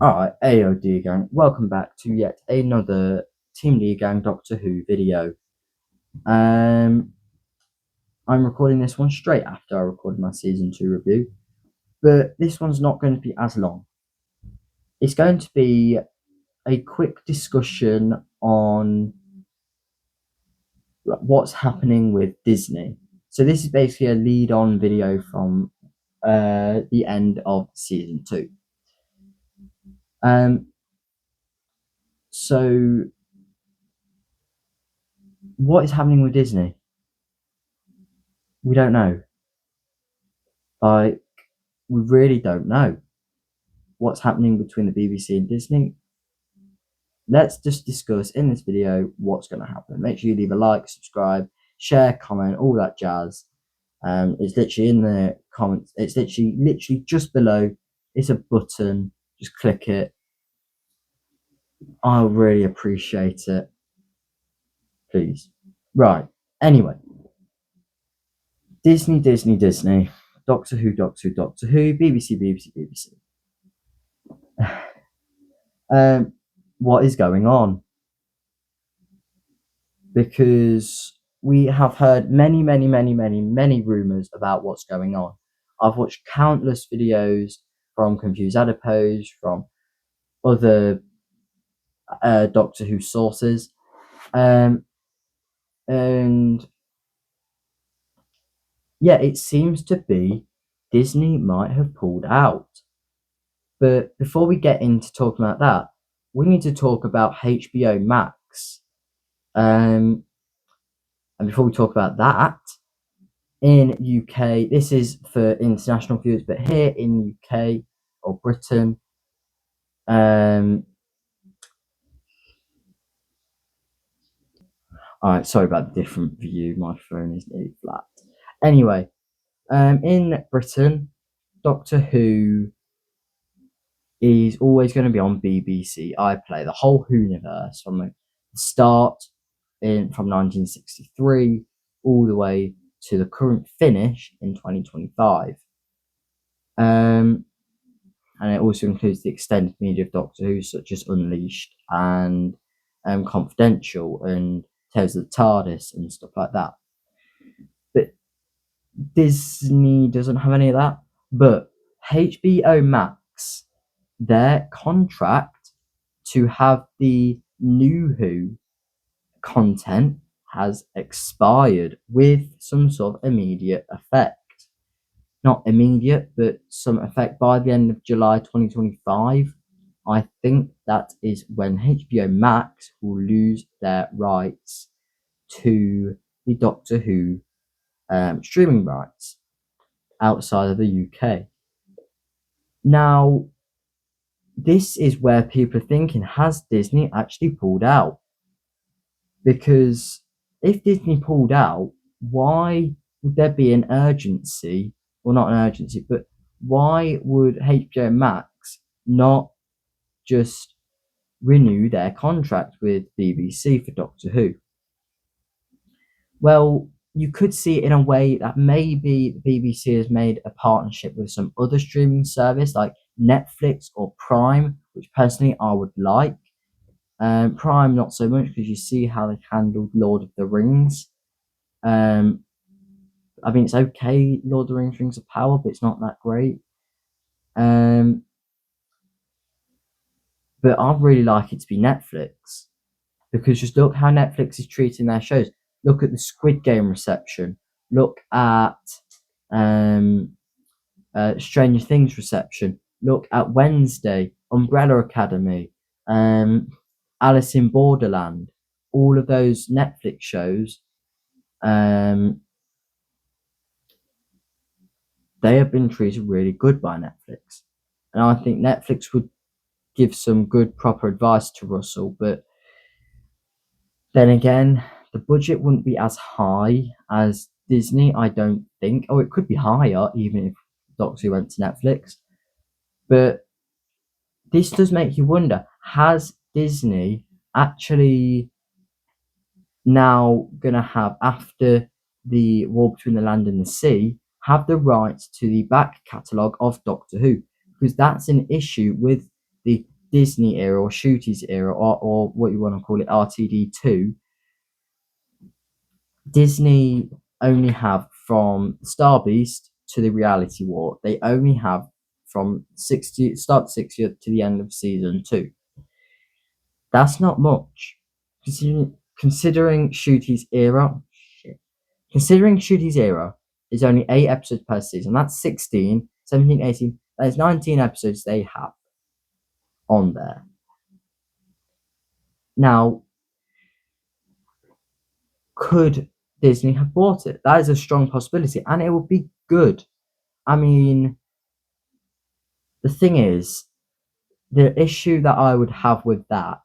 Alright, AOD gang, welcome back to yet another Team D Gang Doctor Who video. I'm recording this one straight after I recorded my Season 2 review, but this one's not going to be as long. It's going to be a quick discussion on what's happening with Disney. So this is basically a lead-on video from the end of Season 2. So what is happening with Disney? We don't know. Like, we really don't know what's happening between the BBC and Disney. Let's just discuss in this video what's going to happen. Make sure you leave a like, subscribe, share, comment, all that jazz. It's literally in the comments. It's literally just below. It's a button. Just click it. I'll really appreciate it. Please. Right. Anyway. Disney. Doctor Who, BBC. What is going on? Because we have heard many rumors about what's going on. I've watched countless videos from Confused Adipose, from other Doctor Who sources, and yeah, it seems to be Disney might have pulled out. But before we get into talking about that, we need to talk about HBO Max. And before we talk about that, in UK, this is for international viewers, but here in UK or Britain, alright, sorry about the different view, my phone is nearly flat. Anyway, in Britain, Doctor Who is always going to be on BBC iPlayer, the whole Who universe from the start from 1963 all the way to the current finish in 2025. And it also includes the extended media of Doctor Who, such as Unleashed and Confidential and Tales of the TARDIS and stuff like that. But Disney doesn't have any of that. But HBO Max, their contract to have the new Who content has expired with some sort of immediate effect. Not immediate, but some effect by the end of July 2025. I think that is when HBO Max will lose their rights to the Doctor Who streaming rights outside of the UK. Now, this is where people are thinking, has Disney actually pulled out? Because if Disney pulled out, why would there be an urgency? Well, not an urgency, but why would HBO Max not just renew their contract with BBC for Doctor Who? Well, you could see it in a way that maybe the BBC has made a partnership with some other streaming service like Netflix or Prime, which personally I would like. Prime not so much because you see how they handled Lord of the Rings. I mean, it's okay, Lord of the Rings, Rings of Power, but it's not that great. But I'd really like it to be Netflix, because just look how Netflix is treating their shows. Look at the Squid Game reception. Look at Stranger Things reception. Look at Wednesday, Umbrella Academy, Alice in Borderland. All of those Netflix shows, they have been treated really good by Netflix. And I think Netflix would give some good, proper advice to Russell. But then again, the budget wouldn't be as high as Disney, I don't think. Oh, it could be higher, even if Doctor Who went to Netflix. But this does make you wonder, has Disney actually now going to have, after the War Between the Land and the Sea, have the rights to the back catalogue of Doctor Who? Because that's an issue with the Disney era or Shooty's era, or what you want to call it, RTD2, Disney only have from Star Beast to the Reality War. They only have from 60 start 60th to the end of season 2. That's not much, considering Shooty's era. Shit. Considering Shooty's era is only 8 episodes per season. That's 16, 17, 18. That is 19 episodes they have on there. Now, could Disney have bought it? That is a strong possibility, and it would be good. I mean, the thing is, the issue that I would have with that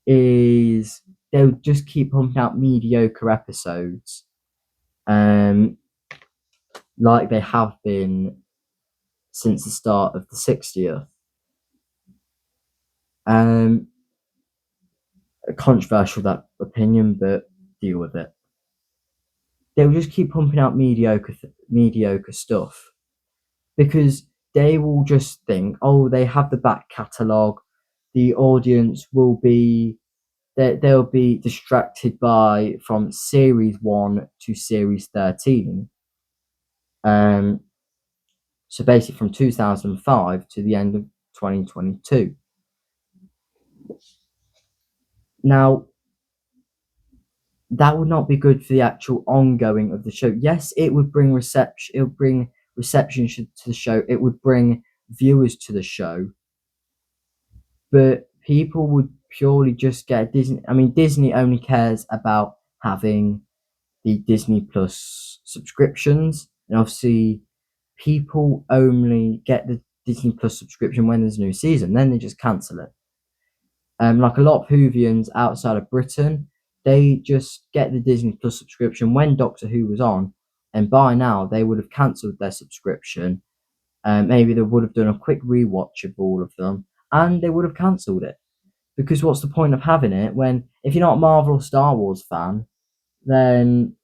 is they'll just keep pumping out mediocre episodes, um, like they have been since the start of the 60th. Um, Controversial that opinion, but deal with it. They'll just keep pumping out mediocre stuff because they will just think, oh, they have the back catalogue. The audience will be they'll be distracted by from series 1 to series 13. So basically from 2005 to the end of 2022. Now, that would not be good for the actual ongoing of the show. Yes, it would bring reception. It would bring reception to the show. It would bring viewers to the show. But people would purely just get Disney. I mean, Disney only cares about having the Disney Plus subscriptions, and obviously, people only get the Disney Plus subscription when there's a new season. Then they just cancel it. Like a lot of Whovians outside of Britain, they just get the Disney Plus subscription when Doctor Who was on, and by now they would have cancelled their subscription. Maybe they would have done a quick rewatch of all of them, and they would have cancelled it. Because what's the point of having it when, if you're not a Marvel or Star Wars fan, then,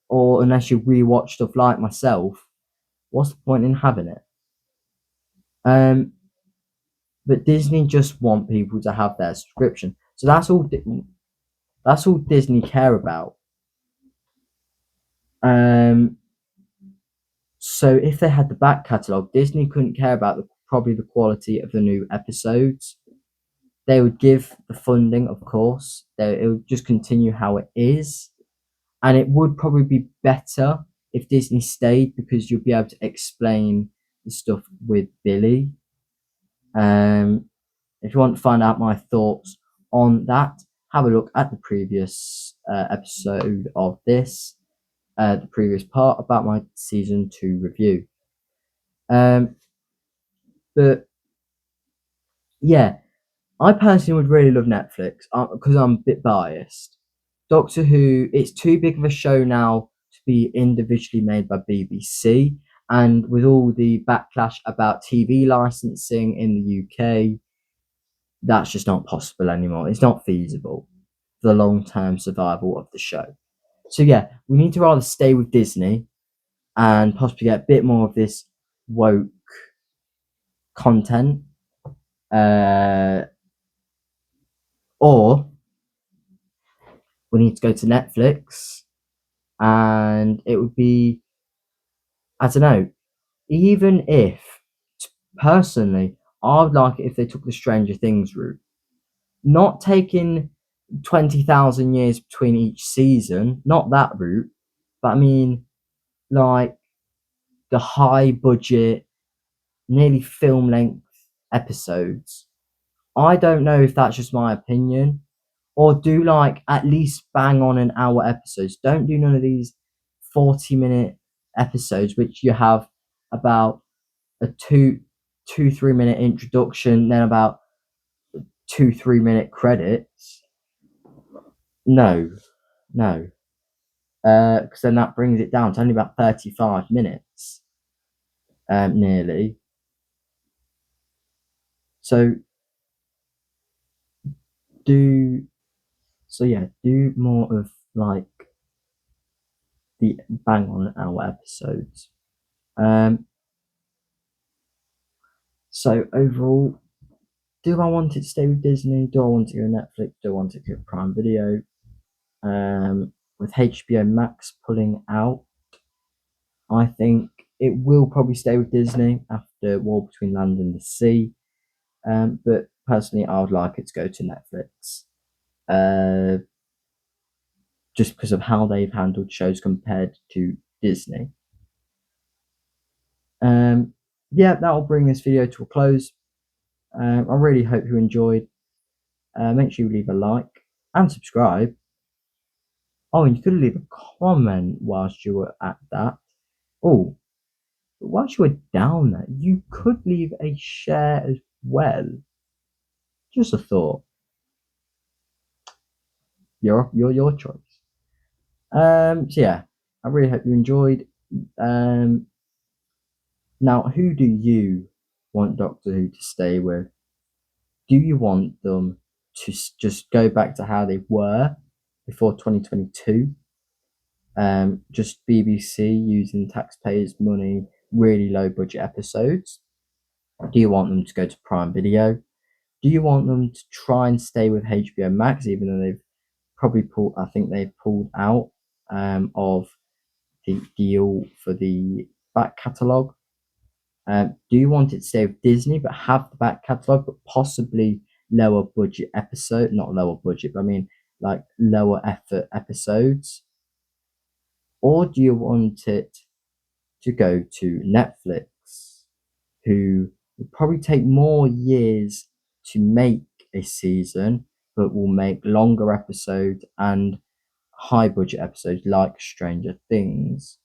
or unless you rewatch stuff like myself, what's the point in having it? But Disney just want people to have their subscription, so that's all. That's all Disney care about. Um, so if they had the back catalogue, Disney couldn't care about probably the quality of the new episodes. They would give the funding, of course. It would just continue how it is, and it would probably be better if Disney stayed because you'll be able to explain the stuff with Billy. If you want to find out my thoughts on that, have a look at the previous episode of this. The previous part about my season 2 review. But yeah, I personally would really love Netflix because I'm a bit biased. Doctor Who, it's too big of a show now to be individually made by BBC, and with all the backlash about TV licensing in the UK, that's just not possible anymore. It's not feasible for the long-term survival of the show. So yeah, we need to rather stay with Disney and possibly get a bit more of this woke content, or we need to go to Netflix, and it would be, I don't know, even if personally I would like it if they took the Stranger Things route, not taking 20,000 years between each season, not that route, but I mean like the high budget, nearly film length episodes. I don't know if that's just my opinion, or do like at least bang on an hour episodes. Don't do none of these 40-minute episodes, which you have about a 3 minute introduction, then about 3 minute credits. No, no, because then that brings it down to only about 35 minutes, nearly. So do do more of like the bang on an hour episodes. So overall, do I want it to stay with Disney? Do I want to go Netflix? Do I want it to go Prime Video? With HBO Max pulling out, I think it will probably stay with Disney after War Between Land and the Sea. But personally, I would like it to go to Netflix. Uh, just because of how they've handled shows compared to Disney. Um, yeah, that'll bring this video to a close. I really hope you enjoyed. Make sure you leave a like and subscribe. Oh, and you could leave a comment whilst you were at that. Oh, but whilst you were down there, you could leave a share as well. Just a thought. Your choice. So yeah, I really hope you enjoyed. Um, now, who do you want Doctor Who to stay with? Do you want them to just go back to how they were before 2022? Just BBC using taxpayers' money, really low budget episodes? Do you want them to go to Prime Video? Do you want them to try and stay with HBO Max, even though they've probably pulled? I think they've pulled out of the deal for the back catalogue. Do you want it to stay with Disney but have the back catalogue, but possibly lower budget episode? Not lower budget, but I mean like lower effort episodes. Or do you want it to go to Netflix, who will probably take more years to make a season, but will make longer episodes and high budget episodes like Stranger Things?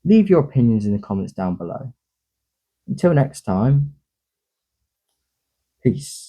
Leave your opinions in the comments down below. Until next time, peace.